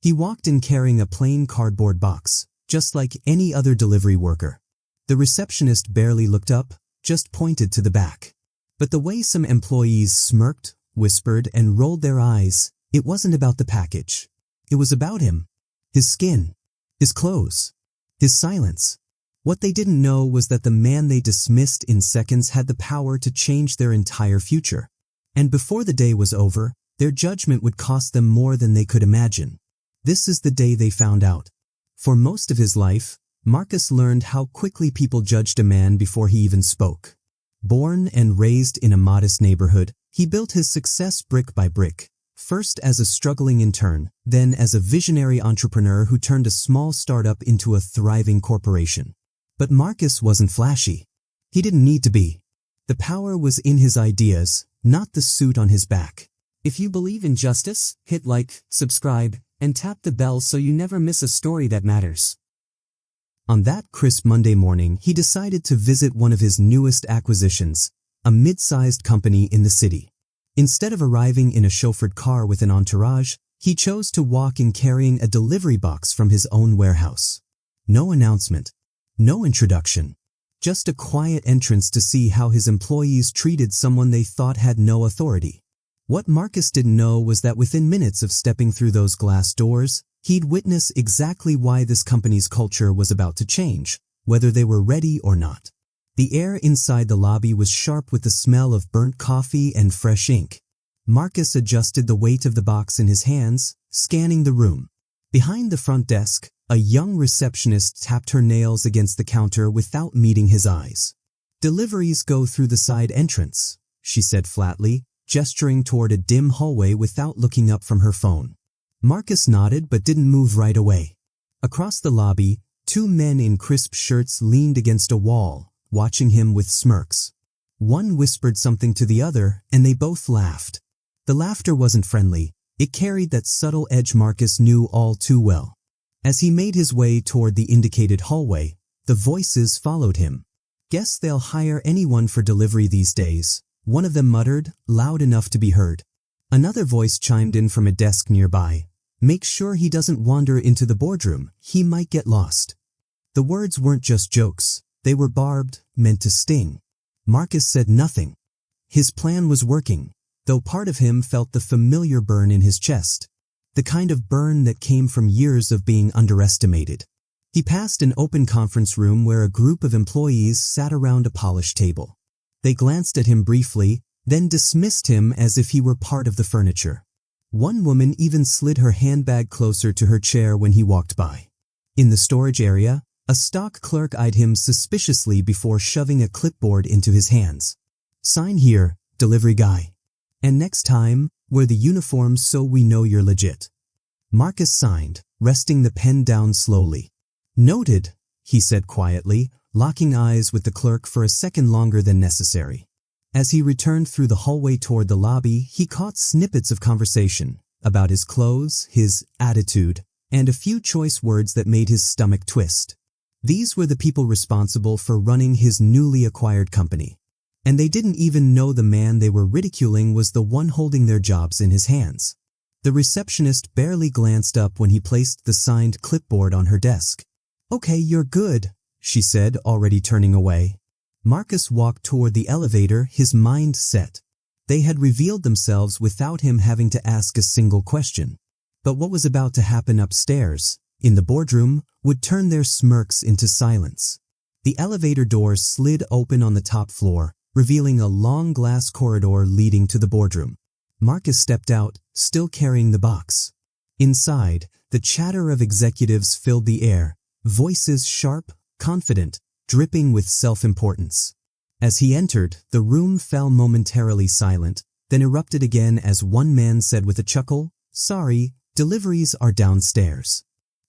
He walked in carrying a plain cardboard box, just like any other delivery worker. The receptionist barely looked up, just pointed to the back. But the way some employees smirked, whispered, and rolled their eyes, it wasn't about the package. It was about him. His skin. His clothes. His silence. What they didn't know was that the man they dismissed in seconds had the power to change their entire future. And before the day was over, their judgment would cost them more than they could imagine. This is the day they found out. For most of his life, Marcus learned how quickly people judged a man before he even spoke. Born and raised in a modest neighborhood, he built his success brick by brick, first as a struggling intern, then as a visionary entrepreneur who turned a small startup into a thriving corporation. But Marcus wasn't flashy. He didn't need to be. The power was in his ideas, not the suit on his back. If you believe in justice, hit like, subscribe, and tap the bell so you never miss a story that matters. On that crisp Monday morning, he decided to visit one of his newest acquisitions, a mid-sized company in the city. Instead of arriving in a chauffeured car with an entourage, he chose to walk in carrying a delivery box from his own warehouse. No announcement. No introduction. Just a quiet entrance to see how his employees treated someone they thought had no authority. What Marcus didn't know was that within minutes of stepping through those glass doors, he'd witness exactly why this company's culture was about to change, whether they were ready or not. The air inside the lobby was sharp with the smell of burnt coffee and fresh ink. Marcus adjusted the weight of the box in his hands, scanning the room. Behind the front desk, a young receptionist tapped her nails against the counter without meeting his eyes. "Deliveries go through the side entrance," she said flatly, gesturing toward a dim hallway without looking up from her phone. Marcus nodded but didn't move right away. Across the lobby, two men in crisp shirts leaned against a wall, watching him with smirks. One whispered something to the other, and they both laughed. The laughter wasn't friendly. It carried that subtle edge Marcus knew all too well. As he made his way toward the indicated hallway, the voices followed him. "Guess they'll hire anyone for delivery these days," one of them muttered, loud enough to be heard. Another voice chimed in from a desk nearby. "Make sure he doesn't wander into the boardroom. He might get lost." The words weren't just jokes. They were barbed, meant to sting. Marcus said nothing. His plan was working, though part of him felt the familiar burn in his chest. The kind of burn that came from years of being underestimated. He passed an open conference room where a group of employees sat around a polished table. They glanced at him briefly, then dismissed him as if he were part of the furniture. One woman even slid her handbag closer to her chair when he walked by. In the storage area, a stock clerk eyed him suspiciously before shoving a clipboard into his hands. "Sign here, delivery guy. And next time, wear the uniform so we know you're legit." Marcus signed, resting the pen down slowly. "Noted," he said quietly, locking eyes with the clerk for a second longer than necessary. As he returned through the hallway toward the lobby, he caught snippets of conversation about his clothes, his attitude, and a few choice words that made his stomach twist. These were the people responsible for running his newly acquired company. And they didn't even know the man they were ridiculing was the one holding their jobs in his hands. The receptionist barely glanced up when he placed the signed clipboard on her desk. "Okay, you're good," she said, already turning away. Marcus walked toward the elevator, his mind set. They had revealed themselves without him having to ask a single question. But what was about to happen upstairs, in the boardroom, would turn their smirks into silence. The elevator doors slid open on the top floor, revealing a long glass corridor leading to the boardroom. Marcus stepped out, still carrying the box. Inside, the chatter of executives filled the air, voices sharp, confident, dripping with self-importance. As he entered, the room fell momentarily silent, then erupted again as one man said with a chuckle, "Sorry, deliveries are downstairs."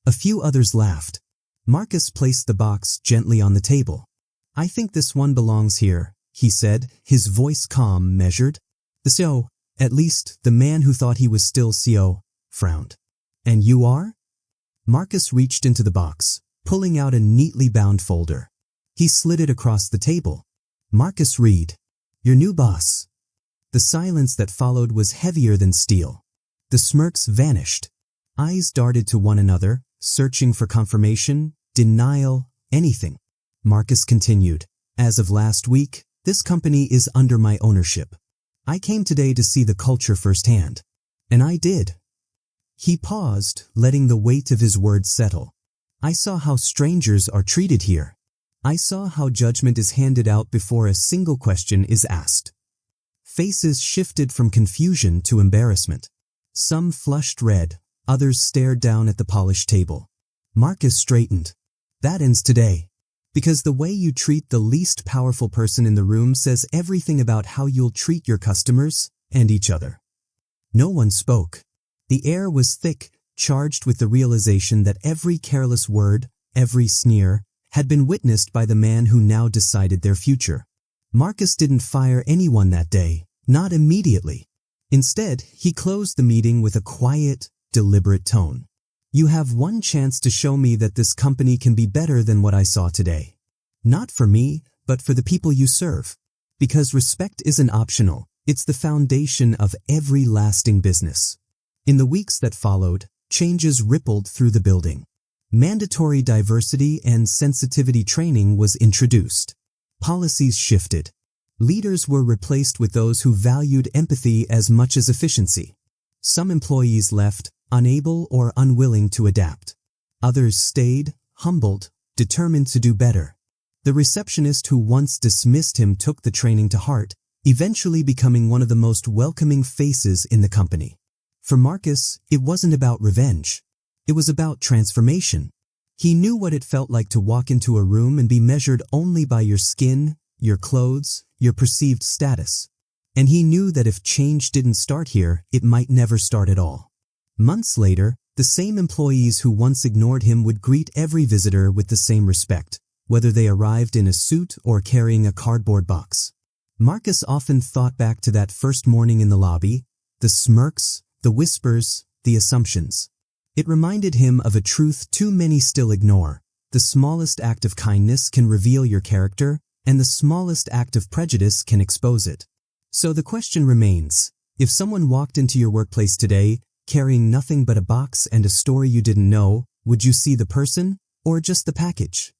A few others laughed. Marcus placed the box gently on the table. "I think this one belongs here," he said, his voice calm, measured. The CO, at least the man who thought he was still CO, frowned. "And you are?" Marcus reached into the box, pulling out a neatly bound folder. He slid it across the table. "Marcus Reed, your new boss." The silence that followed was heavier than steel. The smirks vanished. Eyes darted to one another, searching for confirmation, denial, anything. Marcus continued, "As of last week, this company is under my ownership. I came today to see the culture firsthand. And I did." He paused, letting the weight of his words settle. "I saw how strangers are treated here. I saw how judgment is handed out before a single question is asked." Faces shifted from confusion to embarrassment. Some flushed red, others stared down at the polished table. Marcus straightened. "That ends today. Because the way you treat the least powerful person in the room says everything about how you'll treat your customers and each other." No one spoke. The air was thick, charged with the realization that every careless word, every sneer, had been witnessed by the man who now decided their future. Marcus didn't fire anyone that day, not immediately. Instead, he closed the meeting with a quiet, deliberate tone. "You have one chance to show me that this company can be better than what I saw today. Not for me, but for the people you serve. Because respect isn't optional, it's the foundation of every lasting business." In the weeks that followed, changes rippled through the building. Mandatory diversity and sensitivity training was introduced. Policies shifted. Leaders were replaced with those who valued empathy as much as efficiency. Some employees left, unable or unwilling to adapt. Others stayed, humbled, determined to do better. The receptionist who once dismissed him took the training to heart, eventually becoming one of the most welcoming faces in the company. For Marcus, it wasn't about revenge. It was about transformation. He knew what it felt like to walk into a room and be measured only by your skin, your clothes, your perceived status. And he knew that if change didn't start here, it might never start at all. Months later, the same employees who once ignored him would greet every visitor with the same respect, whether they arrived in a suit or carrying a cardboard box. Marcus often thought back to that first morning in the lobby, the smirks, the whispers, the assumptions. It reminded him of a truth too many still ignore. The smallest act of kindness can reveal your character, and the smallest act of prejudice can expose it. So the question remains, if someone walked into your workplace today, carrying nothing but a box and a story you didn't know, would you see the person, or just the package?